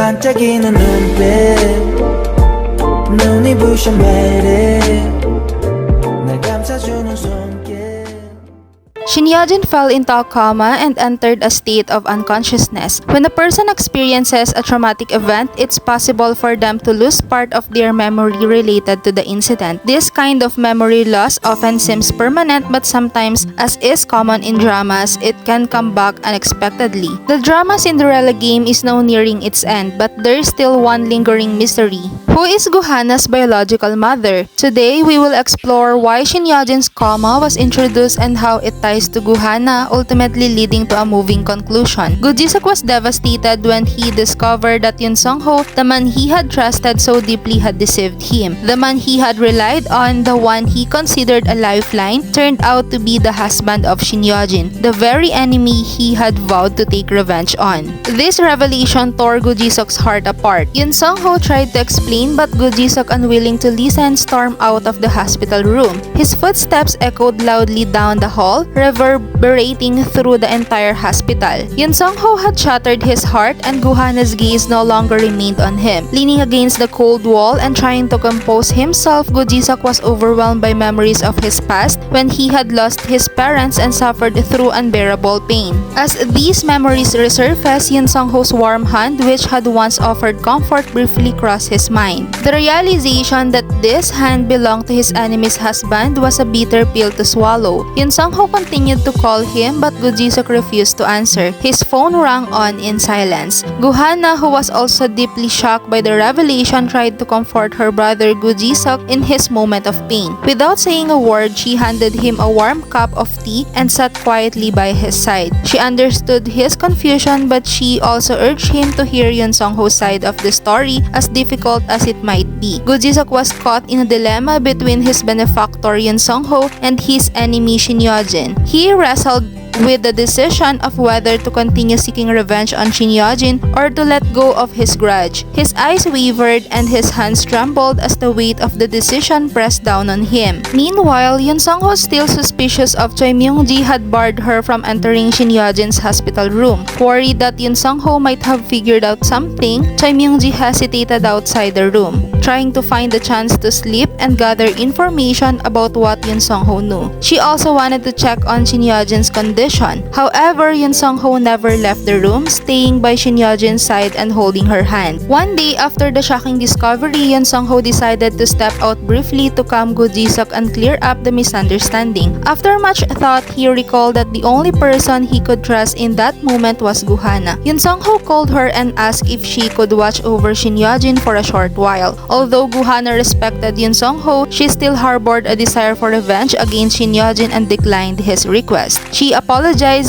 반짝이는 눈빛 눈이 부셔 매일 날 감싸주는 손길. Shin Yeo-jin fell into a coma and entered a state of unconsciousness. When a person experiences a traumatic event, it's possible for them to lose part of their memory related to the incident. This kind of memory loss often seems permanent, but sometimes, as is common in dramas, it can come back unexpectedly. The drama Cinderella game is now nearing its end, but there's still one lingering mystery. Who is Guhana's biological mother? Today, we will explore why Shin Yeo-jin's coma was introduced and how it ties to Guhana, ultimately leading to a moving conclusion. Go Ji-suk was devastated when he discovered that Yoon Sung-ho, the man he had trusted so deeply, had deceived him. The man he had relied on, the one he considered a lifeline, turned out to be the husband of Shin Yeo-jin, the very enemy he had vowed to take revenge on. This revelation tore Go Ji-suk's heart apart. Yoon Sung-ho tried to explain, but Go Ji-suk, unwilling to listen, stormed out of the hospital room. His footsteps echoed loudly down the hall, reverberating through the entire hospital. Yoon Sung-ho had shattered his heart, and Guhana's gaze no longer remained on him. Leaning against the cold wall and trying to compose himself, Go Ji-suk was overwhelmed by memories of his past when he had lost his parents and suffered through unbearable pain. As these memories resurfaced, Yoon Sung-ho's warm hand, which had once offered comfort, briefly crossed his mind. The realization that this hand belonged to his enemy's husband was a bitter pill to swallow. Yoon Sung-ho continued to call him, but Go Ji-suk refused to answer. His phone rang on in silence. Guhana, who was also deeply shocked by the revelation, tried to comfort her brother Go Ji-suk in his moment of pain. Without saying a word, she handed him a warm cup of tea and sat quietly by his side. She understood his confusion, but she also urged him to hear Yoon Sung-ho's side of the story, as difficult as it might be. Go Ji-suk was caught in a dilemma between his benefactor Yoon Sung-ho and his enemy Shin Yeo-jin. He wrestled with the decision of whether to continue seeking revenge on Shin Yeo-jin or to let go of his grudge. His eyes wavered and his hands trembled as the weight of the decision pressed down on him. Meanwhile, Yoon Sung-ho, still suspicious of Choi Myung-ji, had barred her from entering Shin Yeo-jin's hospital room. Worried that Yoon Sung-ho might have figured out something, Choi Myung-ji hesitated outside the room, trying to find a chance to sleep and gather information about what Yoon Sung-ho knew. She also wanted to check on Shin Yeo-jin's condition. However, Yoon Sung-ho never left the room, staying by Shin Yeo-jin's side and holding her hand. One day, after the shocking discovery, Yoon Sung-ho decided to step out briefly to calm Go Ji-suk and clear up the misunderstanding. After much thought, he recalled that the only person he could trust in that moment was Guhana. Yoon Sung-ho called her and asked if she could watch over Shin Yeo-jin for a short while. Although Guhana respected Yoon Sung-ho, she still harbored a desire for revenge against Shin Yeo-jin and declined his request. She apologized,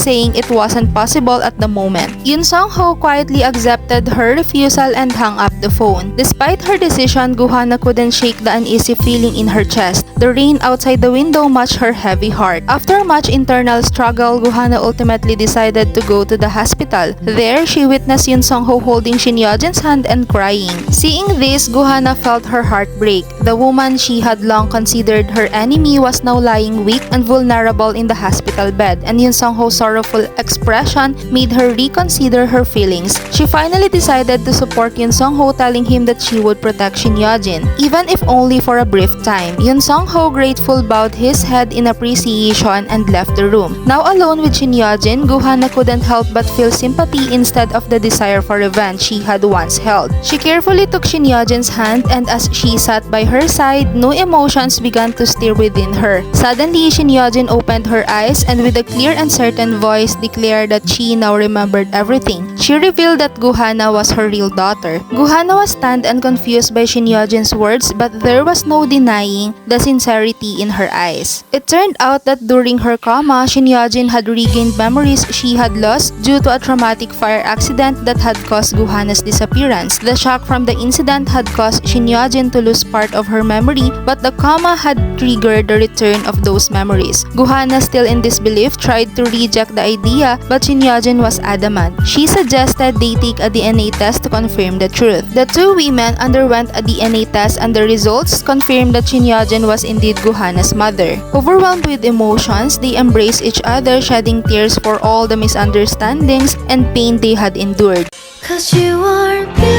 saying it wasn't possible at the moment. Yoon Sung-ho quietly accepted her refusal and hung up the phone. Despite her decision, Guhana couldn't shake the uneasy feeling in her chest. The rain outside the window matched her heavy heart. After much internal struggle, Guhana ultimately decided to go to the hospital. There, she witnessed Yoon Sung-ho holding Shin Yeo-jin's hand and crying. Seeing this, Guhana felt her heart break. The woman she had long considered her enemy was now lying weak and vulnerable in the hospital bed, and Yoon Sung-ho's sorrowful expression made her reconsider her feelings. She finally decided to support Yoon Sung-ho, telling him that she would protect Shin Yeo-jin, even if only for a brief time. Yoon Sung-ho, grateful, bowed his head in appreciation and left the room. Now alone with Shin Yeo-jin, Guhana couldn't help but feel sympathy instead of the desire for revenge she had once held. She carefully took Shin Yeo-jin's hand, and as she sat by her side, new emotions began to stir within her. Suddenly, Shin Yeo-jin opened her eyes and with a clear and certain voice declared that she now remembered everything. She revealed that Guhana was her real daughter. Guhana was stunned and confused by Shin Yeo-jin's words, but there was no denying the sincerity in her eyes. It turned out that during her coma, Shin Yeo-jin had regained memories she had lost due to a traumatic fire accident that had caused Guhana's disappearance. The shock from the incident had caused Shin Yeo-jin to lose part of her memory, but the coma had triggered the return of those memories. Guhana, still in disbelief, tried to reject the idea, but Shin Yeo-jin was adamant. She suggested they take a DNA test to confirm the truth. The two women underwent a DNA test, and the results confirmed that Shin Yeo-jin was indeed Guhana's mother. Overwhelmed with emotions, they embraced each other, shedding tears for all the misunderstandings and pain they had endured. 'Cause you are beautiful.